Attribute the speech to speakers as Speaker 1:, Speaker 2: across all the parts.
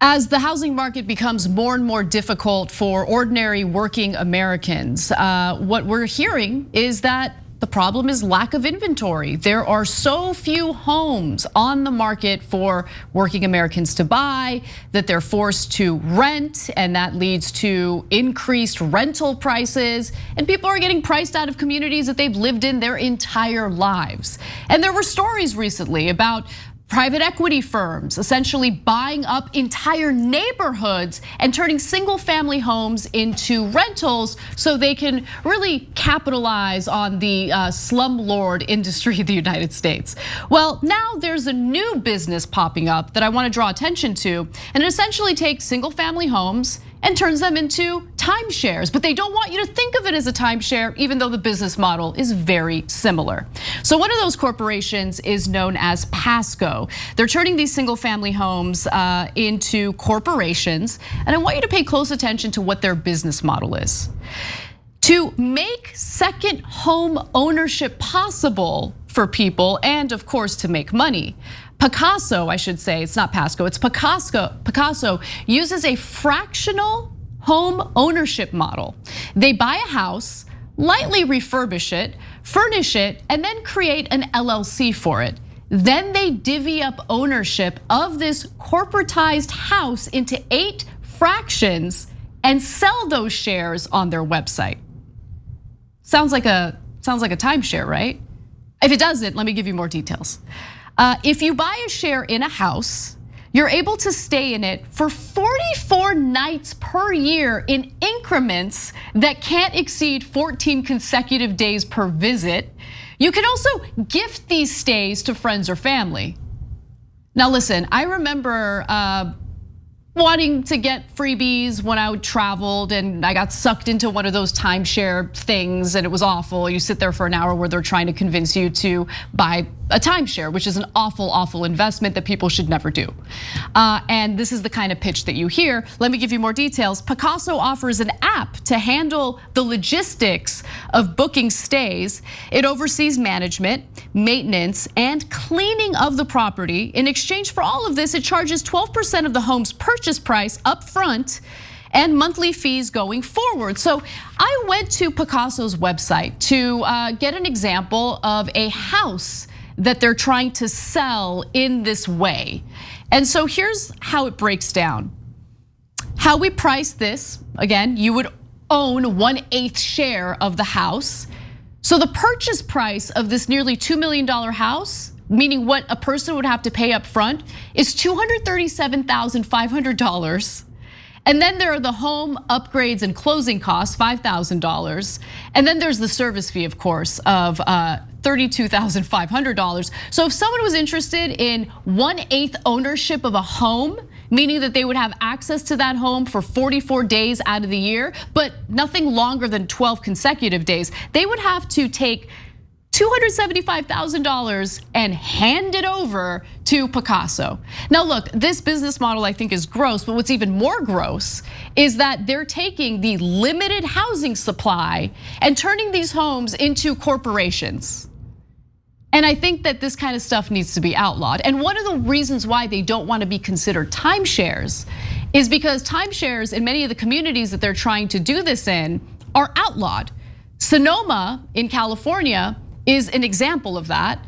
Speaker 1: As the housing market becomes more and more difficult for ordinary working Americans, what we're hearing is that the problem is lack of inventory. There are so few homes on the market for working Americans to buy that they're forced to rent, and that leads to increased rental prices. And people are getting priced out of communities that they've lived in their entire lives. And there were stories recently about private equity firms essentially buying up entire neighborhoods and turning single family homes into rentals so they can really capitalize on the slumlord industry of the United States. Well, now there's a new business popping up that I want to draw attention to, and it essentially takes single family homes and turns them into timeshares. But they don't want you to think of it as a timeshare, even though the business model is very similar. So one of those corporations is known as Pacaso. They're turning these single family homes into corporations. And I want you to pay close attention to what their business model is. To make second home ownership possible for people, and of course to make money, Pacaso, I should say, it's not Pasco, it's Pacaso uses a fractional home ownership model. They buy a house, lightly refurbish it, furnish it, and then create an LLC for it. Then they divvy up ownership of this corporatized house into 8 fractions and sell those shares on their website. Sounds like a timeshare, right? If it doesn't, let me give you more details. If you buy a share in a house, you're able to stay in it for 44 nights per year in increments that can't exceed 14 consecutive days per visit. You can also gift these stays to friends or family. Now listen, I remember wanting to get freebies when I traveled, and I got sucked into one of those timeshare things, and it was awful. You sit there for an hour where they're trying to convince you to buy a timeshare, which is an awful, awful investment that people should never do. And this is the kind of pitch that you hear. Let me give you more details. Pacaso offers an app to handle the logistics of booking stays. It oversees management, maintenance, and cleaning of the property. In exchange for all of this, it charges 12% of the home's purchase price up front and monthly fees going forward. So I went to Pacaso's website to get an example of a house that they're trying to sell in this way. And so here's how it breaks down. How we price this, again, you would own 1/8 share of the house. So the purchase price of this nearly $2 million house, meaning what a person would have to pay up front, is $237,500. And then there are the home upgrades and closing costs, $5,000. And then there's the service fee, of course, of $32,500. So if someone was interested in 1/8 ownership of a home, meaning that they would have access to that home for 44 days out of the year, but nothing longer than 12 consecutive days, they would have to take $275,000 and hand it over to Pacaso. Now look, this business model I think is gross, but what's even more gross is that they're taking the limited housing supply and turning these homes into corporations. And I think that this kind of stuff needs to be outlawed. And one of the reasons why they don't want to be considered timeshares is because timeshares in many of the communities that they're trying to do this in are outlawed. Sonoma in California is an example of that.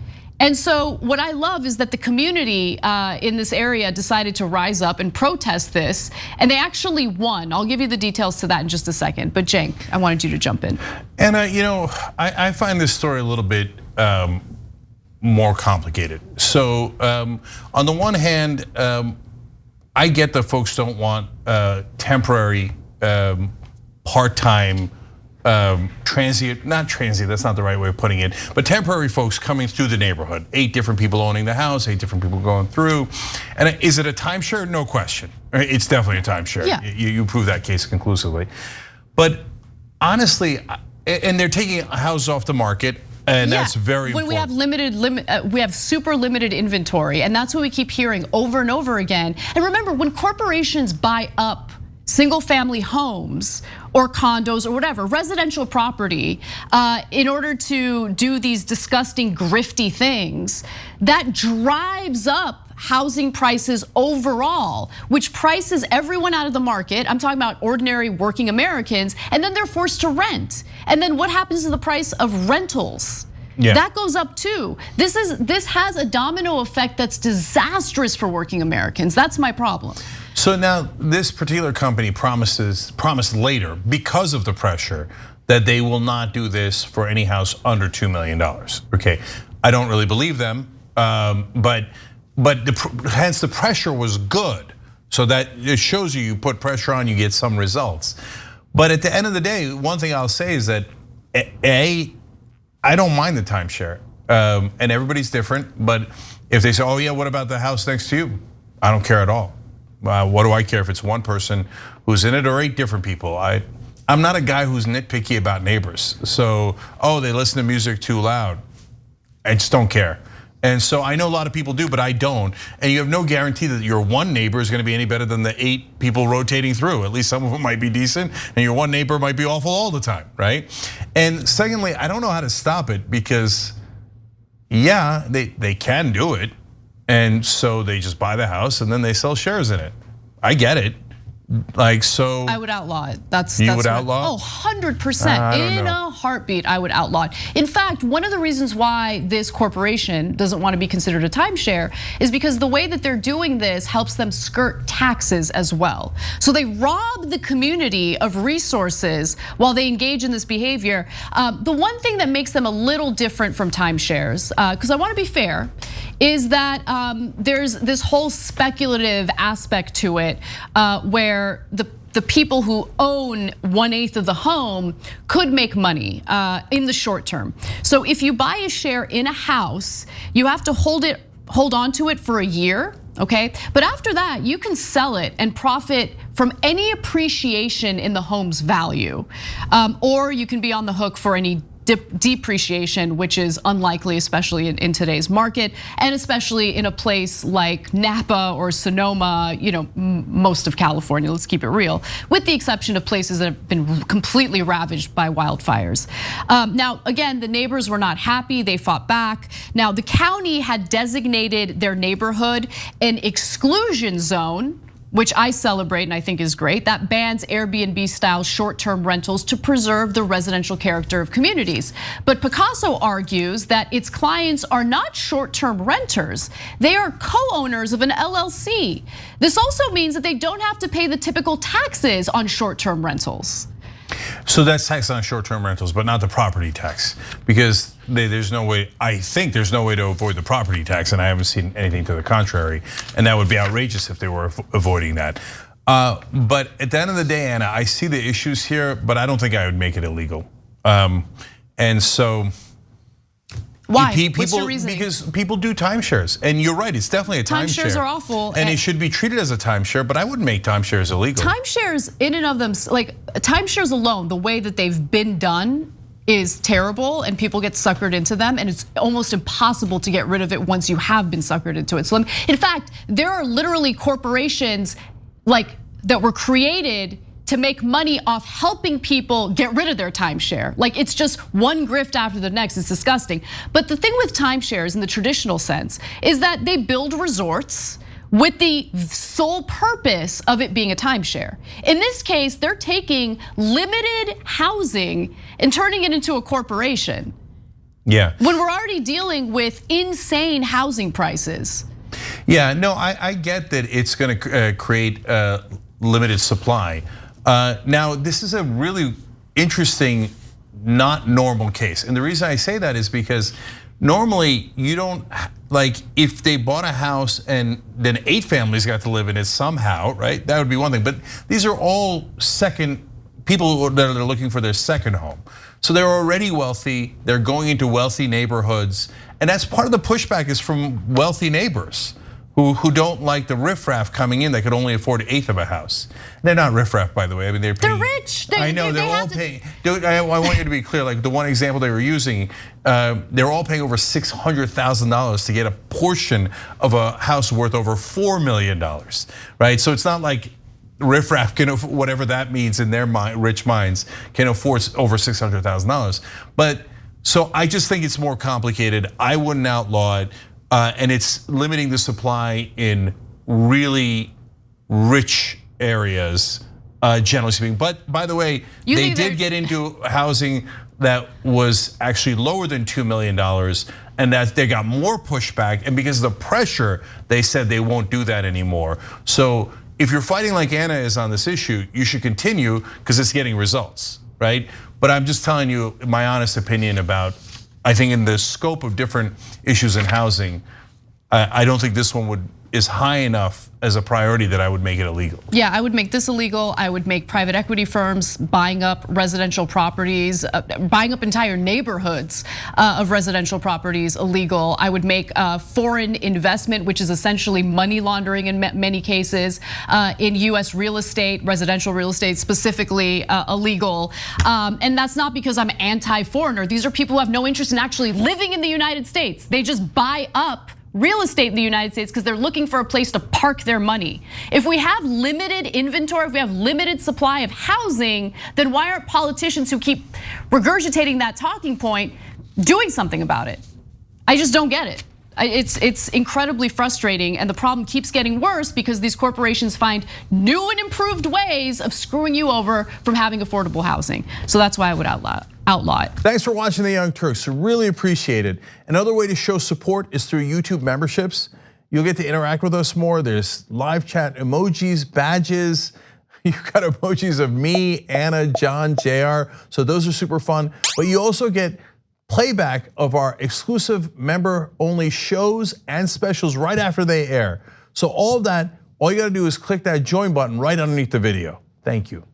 Speaker 1: And so what I love is that the community in this area decided to rise up and protest this, and they actually won. I'll give you the details to that in just a second, but Cenk, I wanted you to jump in.
Speaker 2: And I find this story a little bit more complicated. So on the one hand, I get that folks don't want temporary, part-time, transient, not transient, that's not the right way of putting it, but temporary folks coming through the neighborhood. 8 different people owning the house, 8 different people going through. And is it a timeshare? No question. It's definitely a timeshare.
Speaker 1: Yeah.
Speaker 2: You prove that case conclusively. But honestly, and they're taking houses off the market, and that's very important.
Speaker 1: When we have super limited inventory, and that's what we keep hearing over and over again. And remember, when corporations buy up single family homes or condos or whatever, residential property, in order to do these disgusting grifty things, that drives up housing prices overall, which prices everyone out of the market. I'm talking about ordinary working Americans, and then they're forced to rent. And then what happens to the price of rentals?
Speaker 2: Yeah.
Speaker 1: That goes up too. This has a domino effect that's disastrous for working Americans. That's my problem.
Speaker 2: So now this particular company promised later, because of the pressure, that they will not do this for any house under $2 million. Okay, I don't really believe them, but hence the pressure was good. So that it shows you put pressure on, you get some results. But at the end of the day, one thing I'll say is that I don't mind the timeshare, and everybody's different. But if they say, "Oh yeah, what about the house next to you?" I don't care at all. What do I care if it's one person who's in it or 8 different people? I'm not a guy who's nitpicky about neighbors. So, they listen to music too loud. I just don't care. And so I know a lot of people do, but I don't. And you have no guarantee that your one neighbor is gonna be any better than the 8 people rotating through. At least some of them might be decent, and your one neighbor might be awful all the time, right? And secondly, I don't know how to stop it because, yeah, they can do it. And so they just buy the house and then they sell shares in it. I get it. Like, so
Speaker 1: I would outlaw it.
Speaker 2: You would outlaw?
Speaker 1: 100%. In a heartbeat, I would outlaw it. In fact, one of the reasons why this corporation doesn't want to be considered a timeshare is because the way that they're doing this helps them skirt taxes as well. So they rob the community of resources while they engage in this behavior. The one thing that makes them a little different from timeshares, because I want to be fair, is that there's this whole speculative aspect to it where the people who own 1/8 of the home could make money in the short term. So if you buy a share in a house, you have to hold on to it for a year, okay? But after that, you can sell it and profit from any appreciation in the home's value. Or you can be on the hook for any depreciation, which is unlikely, especially in today's market, and especially in a place like Napa or Sonoma, most of California, let's keep it real, with the exception of places that have been completely ravaged by wildfires. Now, again, the neighbors were not happy, they fought back. Now, the county had designated their neighborhood an exclusion zone, which I celebrate and I think is great, that bans Airbnb-style short-term rentals to preserve the residential character of communities. But Pacaso argues that its clients are not short-term renters, they are co-owners of an LLC. This also means that they don't have to pay the typical taxes on short-term rentals.
Speaker 2: So that's tax on short-term rentals, but not the property tax, because there's no way, I think there's no way to avoid the property tax, and I haven't seen anything to the contrary, and that would be outrageous if they were avoiding that. But at the end of the day, Anna, I see the issues here, but I don't think I would make it illegal. And so,
Speaker 1: why? What's your reasoning?
Speaker 2: Because people do timeshares, and you're right, it's definitely a timeshare.
Speaker 1: Timeshares are awful.
Speaker 2: And it should be treated as a timeshare, but I wouldn't make timeshares illegal.
Speaker 1: Timeshares in and of them, like timeshares alone, the way that they've been done is terrible, and people get suckered into them, and it's almost impossible to get rid of it once you have been suckered into it. So in fact, there are literally corporations like that were created to make money off helping people get rid of their timeshare. Like it's just one grift after the next, it's disgusting. But the thing with timeshares in the traditional sense is that they build resorts with the sole purpose of it being a timeshare. In this case, they're taking limited housing and turning it into a corporation.
Speaker 2: Yeah.
Speaker 1: When we're already dealing with insane housing prices.
Speaker 2: Yeah, no, I get that it's gonna create a limited supply. Now, this is a really interesting, not normal case. And the reason I say that is because normally you don't, like if they bought a house and then 8 families got to live in it somehow, right? That would be one thing, but these are all people that are looking for their second home. So they're already wealthy, they're going into wealthy neighborhoods, and that's part of the pushback is from wealthy neighbors who don't like the riffraff coming in that could only afford 1/8 of a house. They're not riffraff, by the way. I mean, they're
Speaker 1: rich.
Speaker 2: I know they're all paying. I want you to be clear. Like the one example they were using, they're all paying over $600,000 to get a portion of a house worth over $4 million, right? So it's not like riffraff can, whatever that means in their rich minds, can afford over $600,000. But so I just think it's more complicated. I wouldn't outlaw it. and it's limiting the supply in really rich areas, generally speaking. But by the way, they did get into housing that was actually lower than $2 million, and that they got more pushback. And because of the pressure, they said they won't do that anymore. So if you're fighting like Anna is on this issue, you should continue because it's getting results, right? But I'm just telling you my honest opinion about, I think in the scope of different issues in housing, I don't think this one is high enough as a priority that I would make it illegal.
Speaker 1: Yeah, I would make this illegal. I would make private equity firms buying up residential properties, buying up entire neighborhoods of residential properties illegal. I would make foreign investment, which is essentially money laundering in many cases, in US real estate, residential real estate specifically, illegal. And that's not because I'm anti-foreigner. These are people who have no interest in actually living in the United States. They just buy up real estate in the United States because they're looking for a place to park their money. If we have limited inventory, if we have limited supply of housing, then why aren't politicians who keep regurgitating that talking point doing something about it? I just don't get it. It's incredibly frustrating, and the problem keeps getting worse because these corporations find new and improved ways of screwing you over from having affordable housing. So that's why I would outlaw it.
Speaker 3: Thanks for watching The Young Turks, really appreciate it. Another way to show support is through YouTube memberships. You'll get to interact with us more. There's live chat emojis, badges. You've got emojis of me, Anna, John, JR. So those are super fun. But you also get playback of our exclusive member-only shows and specials right after they air. So all of that, all you gotta do is click that join button right underneath the video. Thank you.